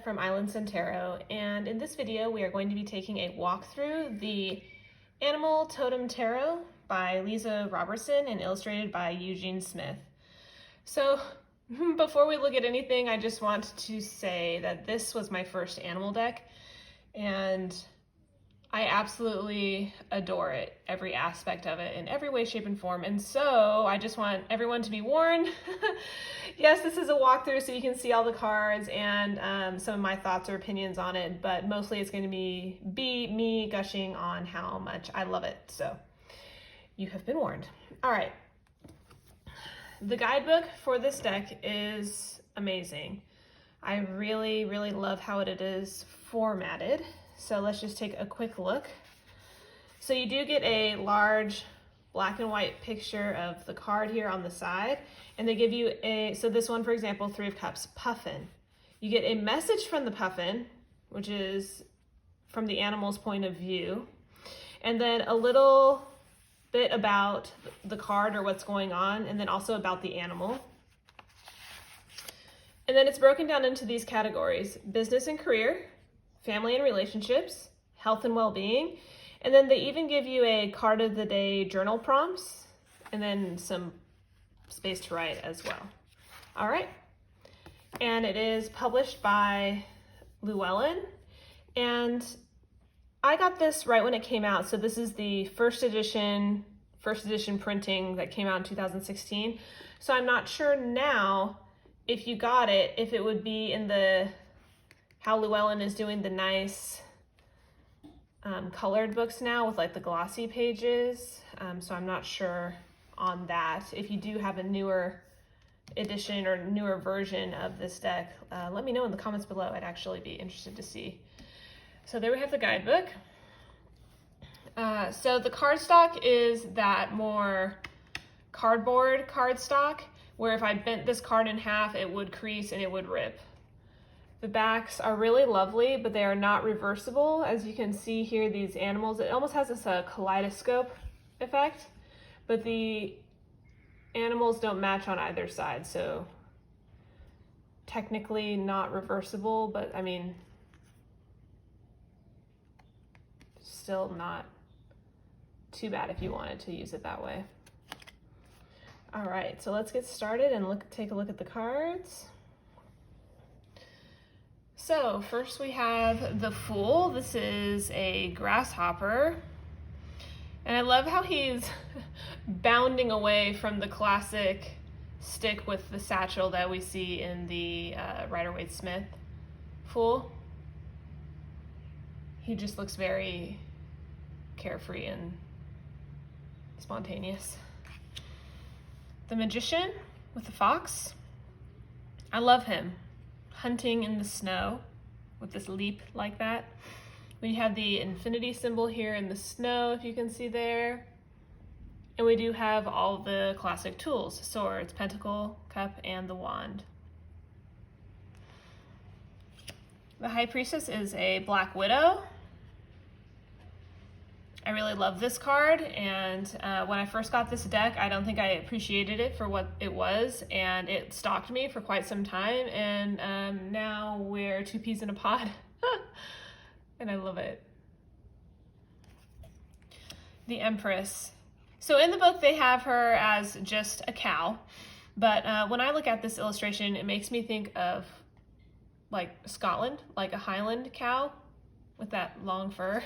from Island Centero, and in this video we are going to be taking a walk through the Animal Totem Tarot by Lisa Robertson and illustrated by Eugene Smith. So before we look at anything, I just want to say that this was my first animal deck and I absolutely adore it, every aspect of it, in every way, shape, and form. And so I just want everyone to be warned. Yes, this is a walkthrough so you can see all the cards and some of my thoughts or opinions on it, but mostly it's going to be me gushing on how much I love it. So you have been warned. All right. The guidebook for this deck is amazing. I really, really love how it is formatted. So let's just take a quick look. So you do get a large black and white picture of the card here on the side. And they give you so this one, for example, 3 of Cups, Puffin. You get a message from the Puffin, which is from the animal's point of view. And then a little bit about the card or what's going on, and then also about the animal. And then it's broken down into these categories: business and career, family and relationships, health and well-being, and then they even give you a card of the day journal prompts, and then some space to write as well. All right, and it is published by Llewellyn, and I got this right when it came out, so this is the first edition printing that came out in 2016, so I'm not sure now if you got it, if it would be in the how Llewellyn is doing the nice colored books now with like the glossy pages. So I'm not sure on that. If you do have a newer edition or newer version of this deck, let me know in the comments below. I'd actually be interested to see. So there we have the guidebook. So the cardstock is that more cardboard cardstock, where if I bent this card in half, it would crease and it would rip. The backs are really lovely, but they are not reversible. As you can see here, these animals, it almost has this kaleidoscope effect, but the animals don't match on either side, so technically not reversible, but I mean, still not too bad if you wanted to use it that way. All right, so let's get started and take a look at the cards. So first we have the Fool. This is a grasshopper. And I love how he's bounding away from the classic stick with the satchel that we see in the Rider-Waite-Smith Fool. He just looks very carefree and spontaneous. The Magician with the fox. I love him. Hunting in the snow with this leap like that. We have the infinity symbol here in the snow, if you can see there. And we do have all the classic tools: swords, pentacle, cup, and the wand. The High Priestess is a Black Widow. I really love this card, and when I first got this deck, I don't think I appreciated it for what it was, and it stalked me for quite some time, and now we're 2 peas in a pod, and I love it. The Empress. So in the book, they have her as just a cow, but when I look at this illustration, it makes me think of like Scotland, like a Highland cow with that long fur.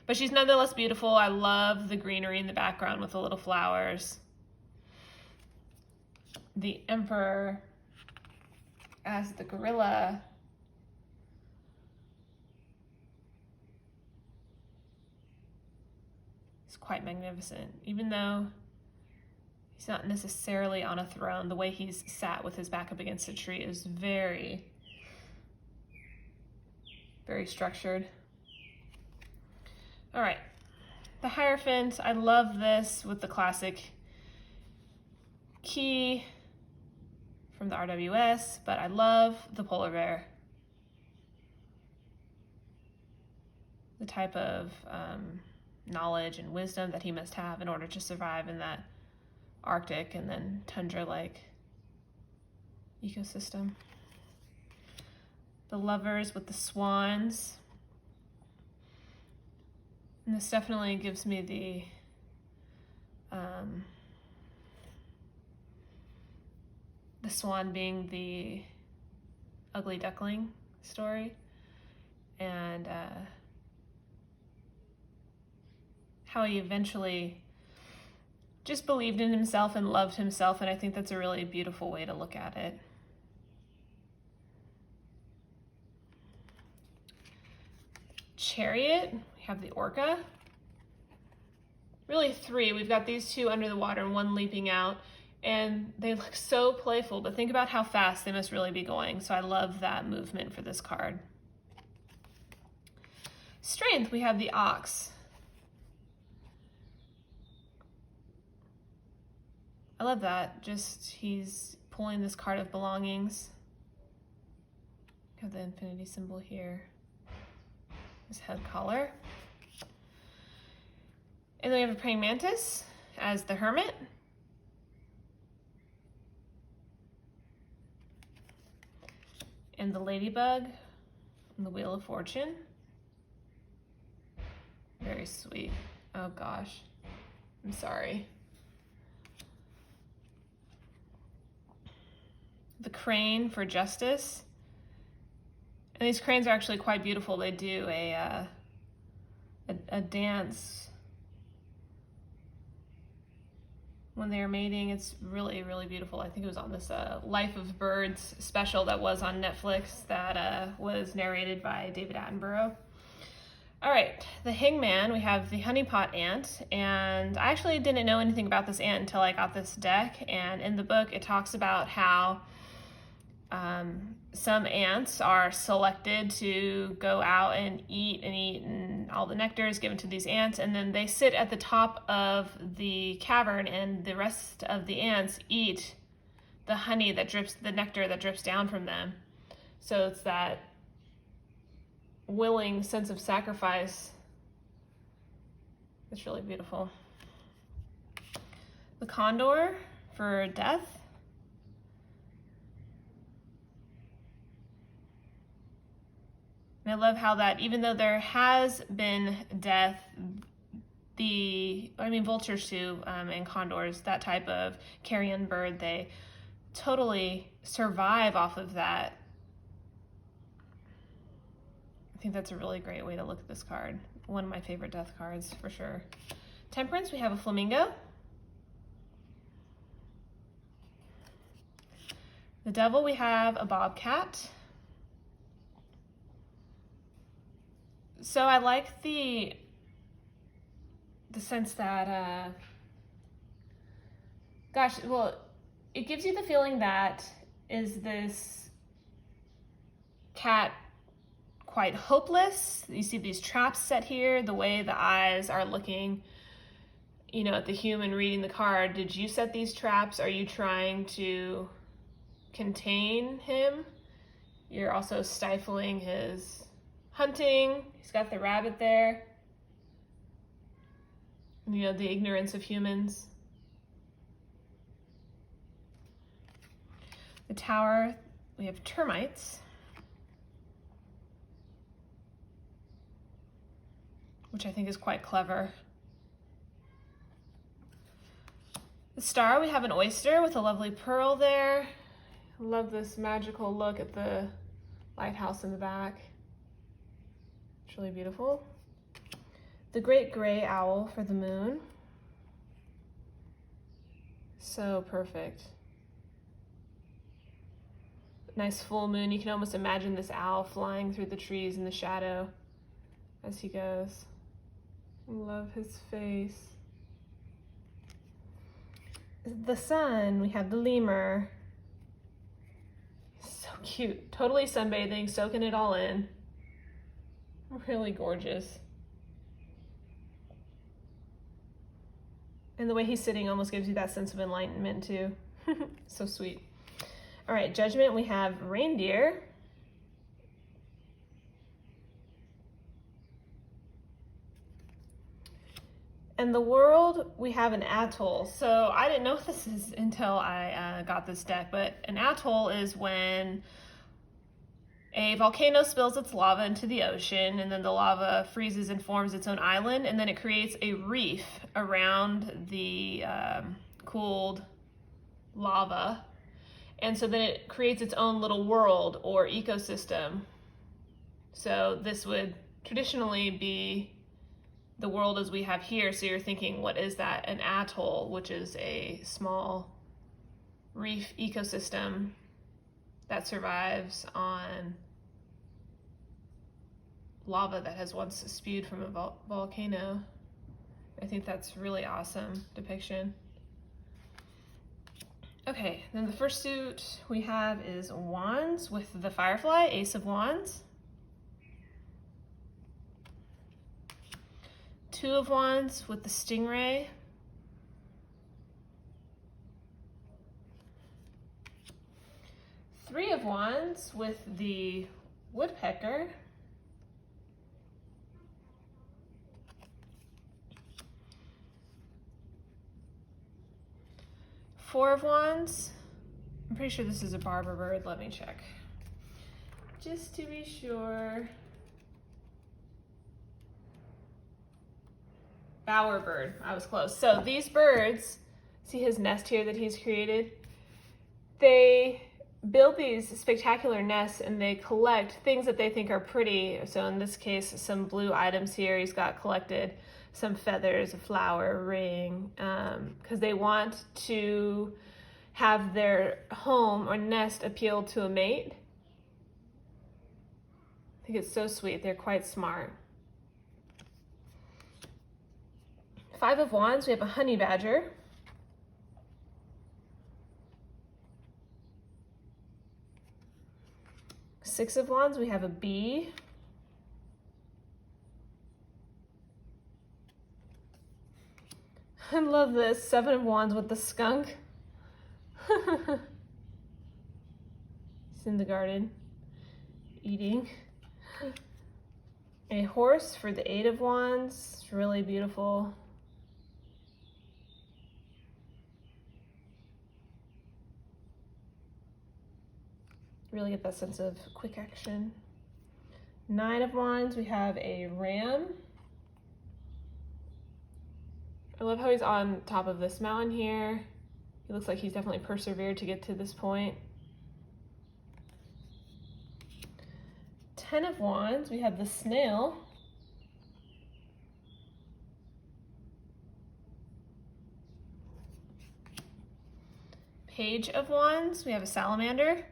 But she's nonetheless beautiful. I love the greenery in the background with the little flowers. The Emperor as the gorilla. It's quite magnificent. Even though he's not necessarily on a throne, the way he's sat with his back up against a tree is very, very structured. All right, the Hierophant. I love this with the classic key from the RWS, but I love the polar bear. The type of knowledge and wisdom that he must have in order to survive in that Arctic and then tundra-like ecosystem. the lovers with the swans. And this definitely gives me the swan being the ugly duckling story, and how he eventually just believed in himself and loved himself, and I think that's a really beautiful way to look at it. Chariot, we have the orca. Really three. We've got these two under the water and one leaping out, and they look so playful, but think about how fast they must really be going. So I love that movement for this card. Strength, we have the ox. I love that. Just he's pulling this card of belongings. We have the infinity symbol here. His head collar. And then we have a praying mantis as the hermit. And the ladybug and the wheel of fortune. Very sweet. Oh gosh, I'm sorry. The crane for justice. And these cranes are actually quite beautiful. They do a dance when they're mating. It's really, really beautiful. I think it was on this Life of Birds special that was on Netflix that was narrated by David Attenborough. All right, the hangman, we have the honeypot ant, and I actually didn't know anything about this ant until I got this deck, and in the book it talks about how some ants are selected to go out and eat, and all the nectar is given to these ants, and then they sit at the top of the cavern, and the rest of the ants eat the honey that drips, the nectar that drips down from them. So it's that willing sense of sacrifice. It's really beautiful. The condor for death. And I love how that, even though there has been death, vultures too, and condors, that type of carrion bird, they totally survive off of that. I think that's a really great way to look at this card. One of my favorite death cards for sure. Temperance, we have a flamingo. The devil, we have a bobcat. So I like the sense that, it gives you the feeling that, is this cat quite hopeless? You see these traps set here, the way the eyes are looking, at the human reading the card. Did you set these traps? Are you trying to contain him? You're also stifling his hunting. He's got the rabbit there. The ignorance of humans. The tower, we have termites. Which I think is quite clever. The star, we have an oyster with a lovely pearl there. I love this magical look at the lighthouse in the back. It's really beautiful. The great gray owl for the moon. So perfect. Nice full moon. You can almost imagine this owl flying through the trees in the shadow as he goes. I love his face. The sun, we have the lemur. So cute. Totally sunbathing, soaking it all in. Really gorgeous. And the way he's sitting almost gives you that sense of enlightenment too. So sweet. All right, judgment, we have reindeer. And the world, we have an atoll. So I didn't know this is until I got this deck, but an atoll is when A volcano spills its lava into the ocean, and then the lava freezes and forms its own island, and then it creates a reef around the cooled lava. And so then it creates its own little world or ecosystem. So this would traditionally be the world as we have here. So you're thinking, what is that? An atoll, which is a small reef ecosystem that survives on lava that has once spewed from a volcano. I think that's really awesome depiction. Okay, then the first suit we have is Wands with the Firefly, Ace of Wands. 2 of Wands with the Stingray. 3 of Wands with the Woodpecker. 4 of Wands. I'm pretty sure this is a Barber bird. Let me check. Just to be sure. Bowerbird. I was close. So these birds, see his nest here that he's created? They build these spectacular nests and they collect things that they think are pretty. So in this case, some blue items here. He's got collected some feathers, a flower, a ring, because they want to have their home or nest appeal to a mate. I think it's so sweet. They're quite smart. 5 of Wands, we have a honey badger. 6 of Wands, we have a bee. 'I love this. 7 of Wands with the skunk. He's in the garden eating. A horse for the 8 of Wands. It's really beautiful. Really get that sense of quick action. 9 of Wands, we have a ram. I love how he's on top of this mountain here. He looks like he's definitely persevered to get to this point. 10 of Wands, we have the snail. Page of Wands, we have a salamander,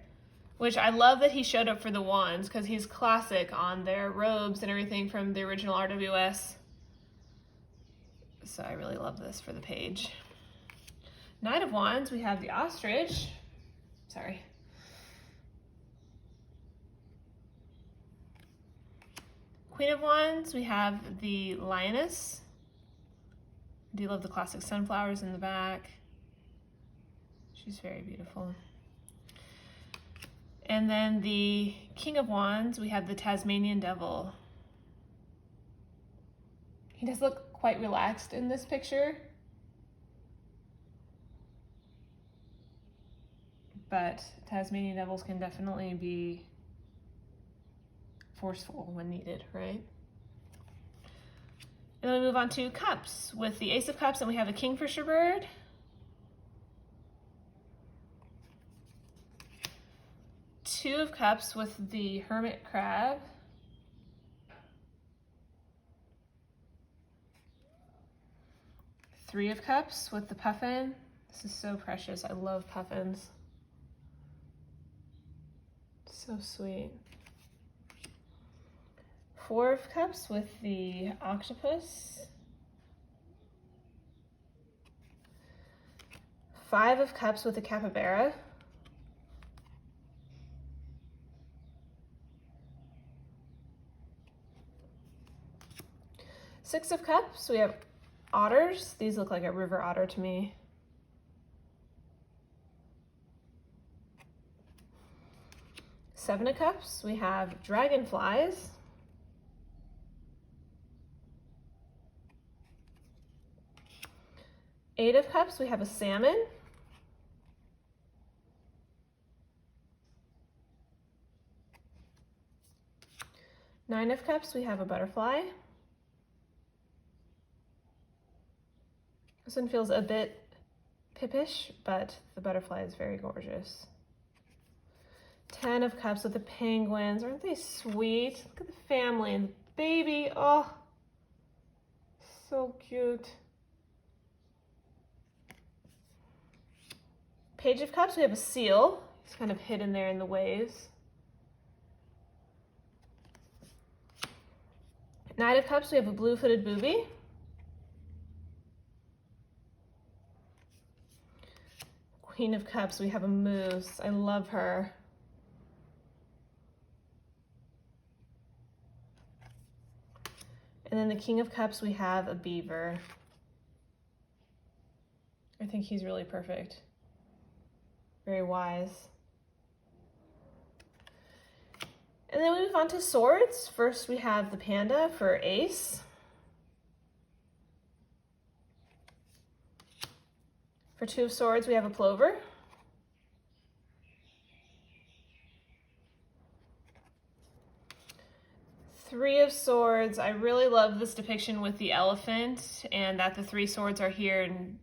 which I love that he showed up for the wands because he's classic on their robes and everything from the original RWS. So I really love this for the page. 9 of Wands, we have the ostrich. Sorry. Queen of Wands, we have the lioness. I do love the classic sunflowers in the back. She's very beautiful. And then the King of Wands, we have the Tasmanian devil. He does look quite relaxed in this picture, but Tasmanian devils can definitely be forceful when needed, right? And then we move on to cups with the Ace of Cups, and we have a kingfisher bird. Two of Cups with the hermit crab. Three of Cups with the puffin. This is so precious. I love puffins. So sweet. 4 of Cups with the octopus. 5 of Cups with the capybara. 6 of Cups, we have otters. These look like a river otter to me. 7 of Cups, we have dragonflies. 8 of Cups, we have a salmon. Nine of Cups, we have a butterfly. This one feels a bit pippish, but the butterfly is very gorgeous. 10 of Cups with the penguins. Aren't they sweet? Look at the family and the baby. Oh, so cute. Page of Cups, we have a seal. He's kind of hidden there in the waves. Knight of Cups, we have a blue-footed booby. Queen of Cups, we have a moose. I love her. And then the King of Cups, we have a beaver. I think he's really perfect. Very wise. And then we move on to swords. First we have the panda for ace. For two of swords, we have a plover. Three of swords, I really love this depiction with the elephant and that the three swords are here and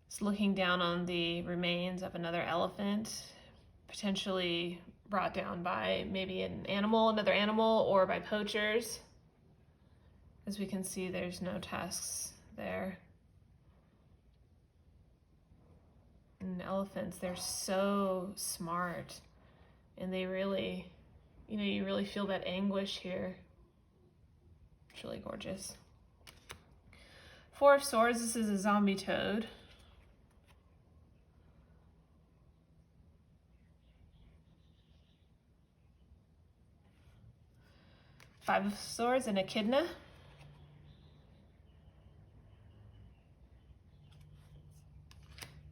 it's looking down on the remains of another elephant, potentially brought down by maybe another animal, or by poachers. As we can see, there's no tusks there. And elephants, they're so smart, and they really, you really feel that anguish here. It's really gorgeous. Four of Swords, this is a zombie toad. Five of Swords, an echidna.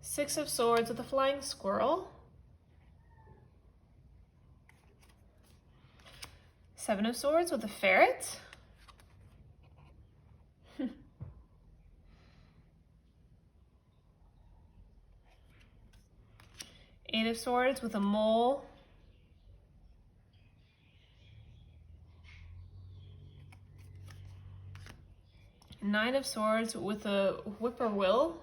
Six of Swords with a flying squirrel. Seven of Swords with a ferret. Eight of Swords with a mole. Nine of Swords with a whippoorwill.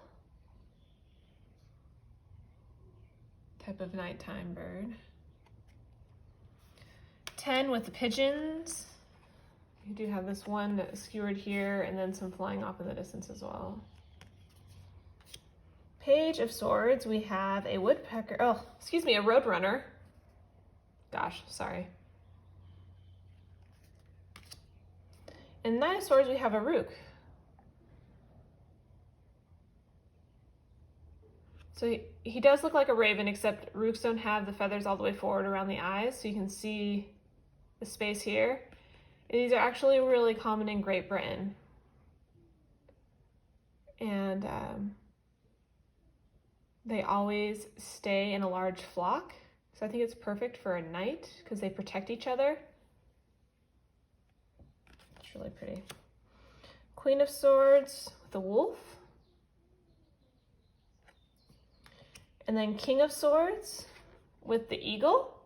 Type of nighttime bird. 10 with the pigeons. You do have this one skewered here and then some flying off in the distance as well. Page of Swords, we have a woodpecker, a roadrunner. Gosh, sorry. And Nine of Swords, we have a rook. So he does look like a raven, except rooks don't have the feathers all the way forward around the eyes, so you can see the space here. And these are actually really common in Great Britain. And they always stay in a large flock. So I think it's perfect for a night because they protect each other. It's really pretty. Queen of Swords with a wolf. And then King of Swords with the eagle.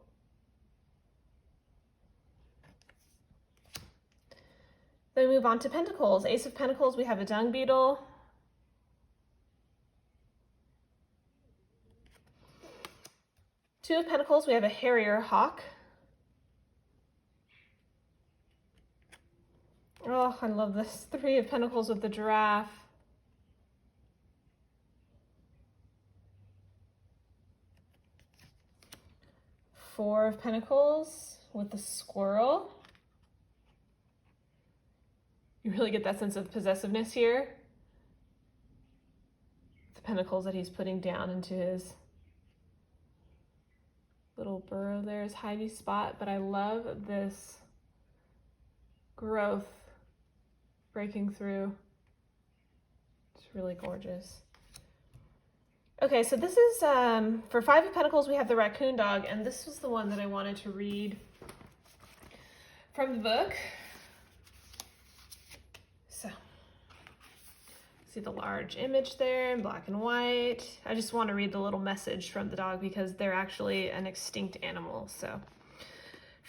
Then we move on to Pentacles. Ace of Pentacles, we have a dung beetle. Two of Pentacles, we have a harrier hawk. Oh, I love this. Three of Pentacles with the giraffe. Four of Pentacles with the squirrel. You really get that sense of possessiveness here. The pentacles that he's putting down into his little burrow there, his hidey spot. But I love this growth breaking through. It's really gorgeous. Okay, so this is, for Five of Pentacles, we have the raccoon dog, and this was the one that I wanted to read from the book. So, see the large image there in black and white. I just want to read the little message from the dog because they're actually an extinct animal. So,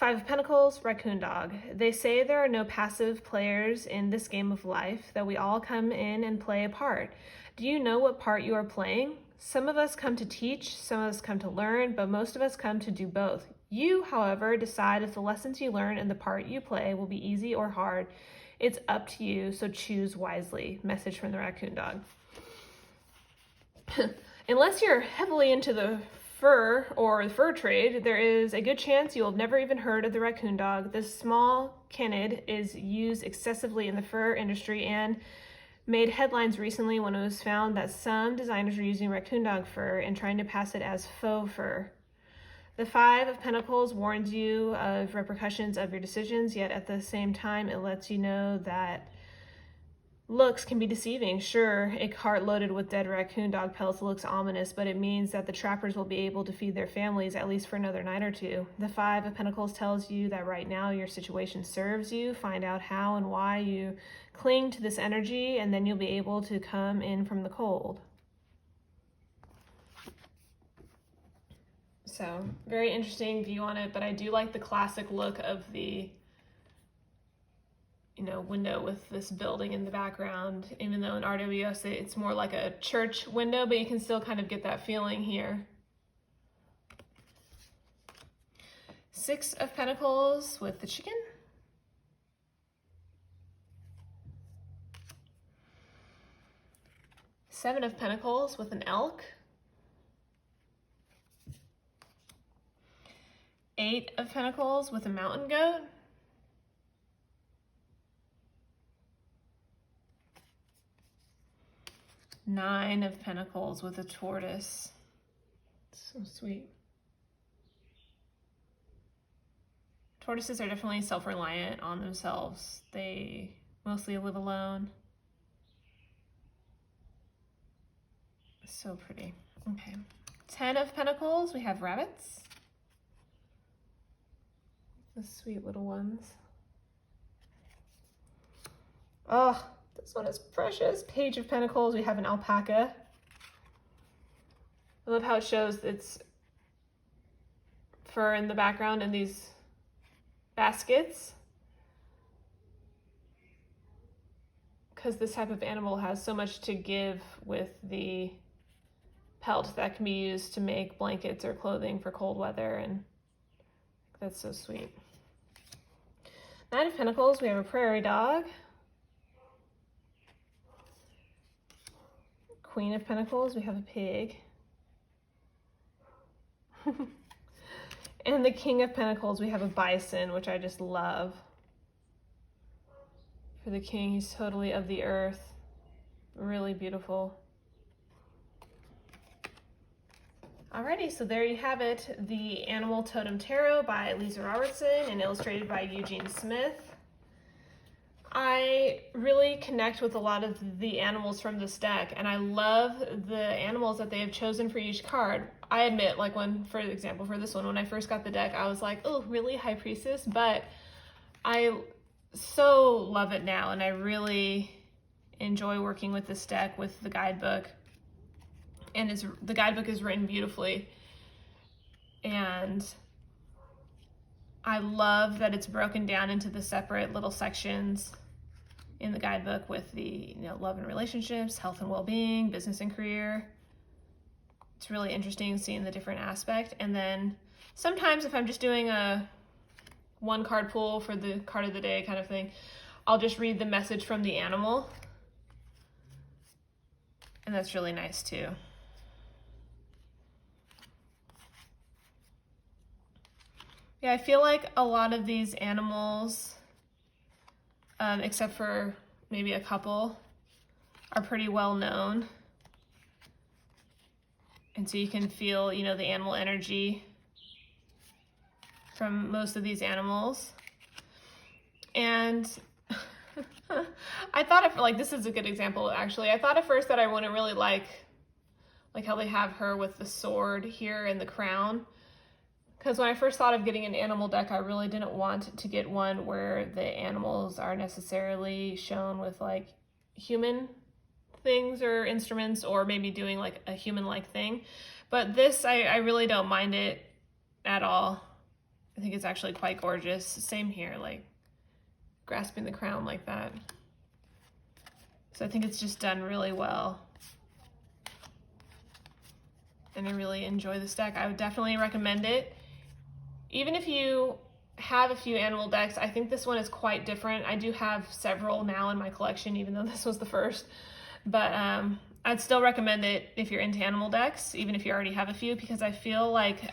Five of Pentacles, Raccoon Dog. They say there are no passive players in this game of life, that we all come in and play a part. Do you know what part you are playing? Some of us come to teach, some of us come to learn, but most of us come to do both. You, however, decide if the lessons you learn and the part you play will be easy or hard. It's up to you, so choose wisely. Message from the Raccoon Dog. Unless you're heavily into the fur or the fur trade, there is a good chance you'll have never even heard of the Raccoon Dog. This small canid is used excessively in the fur industry and made headlines recently when it was found that some designers are using raccoon dog fur and trying to pass it as faux fur. The Five of Pentacles warns you of repercussions of your decisions, yet at the same time it lets you know that looks can be deceiving. Sure, a cart loaded with dead raccoon dog pelts looks ominous, but it means that the trappers will be able to feed their families at least for another night or two. The Five of Pentacles tells you that right now your situation serves you. Find out how and why you cling to this energy, and then you'll be able to come in from the cold. So, very interesting view on it, but I do like the classic look of the window with this building in the background, even though in RWS it's more like a church window, but you can still kind of get that feeling here. Six of Pentacles with the chicken. Seven of Pentacles with an elk. Eight of Pentacles with a mountain goat. Nine of Pentacles with a tortoise. So sweet. Tortoises are definitely self-reliant on themselves. They mostly live alone. So pretty. Okay. 10 of Pentacles, we have rabbits. The sweet little ones. Oh, this one is precious. Page of Pentacles, we have an alpaca. I love how it shows its fur in the background in these baskets. Because this type of animal has so much to give with the pelt that can be used to make blankets or clothing for cold weather, and that's so sweet. Nine of Pentacles, we have a prairie dog. Queen of Pentacles, we have a pig. And the King of Pentacles, we have a bison, which I just love. For the king, he's totally of the earth. Really beautiful. Alrighty, so there you have it. The Animal Totem Tarot by Lisa Robertson and illustrated by Eugene Smith. I really connect with a lot of the animals from this deck, and I love the animals that they have chosen for each card. I admit, like for example, for this one, when I first got the deck, I was like, oh, really, High Priestess? But I so love it now, and I really enjoy working with this deck with the guidebook. And the guidebook is written beautifully. And I love that it's broken down into the separate little sections in the guidebook with the love and relationships, health and well-being, business and career. It's really interesting seeing the different aspect. And then sometimes if I'm just doing a one card pull for the card of the day kind of thing, I'll just read the message from the animal. And that's really nice too. Yeah, I feel like a lot of these animals, except for maybe a couple, are pretty well known. And so you can feel, the animal energy from most of these animals. And I thought, this is a good example, actually. I thought at first that I wouldn't really like how they have her with the sword here and the crown. Because when I first thought of getting an animal deck, I really didn't want to get one where the animals are necessarily shown with human things or instruments, or maybe doing a human-like thing. But this, I really don't mind it at all. I think it's actually quite gorgeous. Same here, like grasping the crown like that. So I think it's just done really well. And I really enjoy this deck. I would definitely recommend it. Even if you have a few animal decks, I think this one is quite different. I do have several now in my collection, even though this was the first. But I'd still recommend it if you're into animal decks, even if you already have a few, because I feel like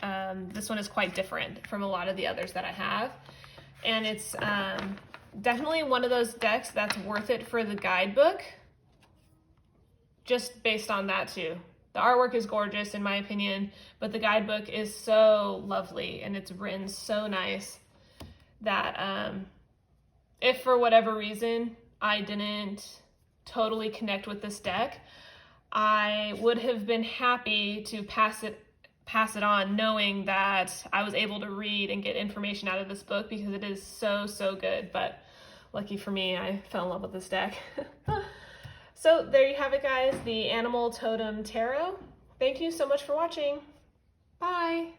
this one is quite different from a lot of the others that I have. And it's definitely one of those decks that's worth it for the guidebook, just based on that too. The artwork is gorgeous in my opinion, but the guidebook is so lovely and it's written so nice that if for whatever reason I didn't totally connect with this deck, I would have been happy to pass it on, knowing that I was able to read and get information out of this book, because it is so, so good. But lucky for me, I fell in love with this deck. So there you have it, guys, the Animal Totem Tarot. Thank you so much for watching. Bye.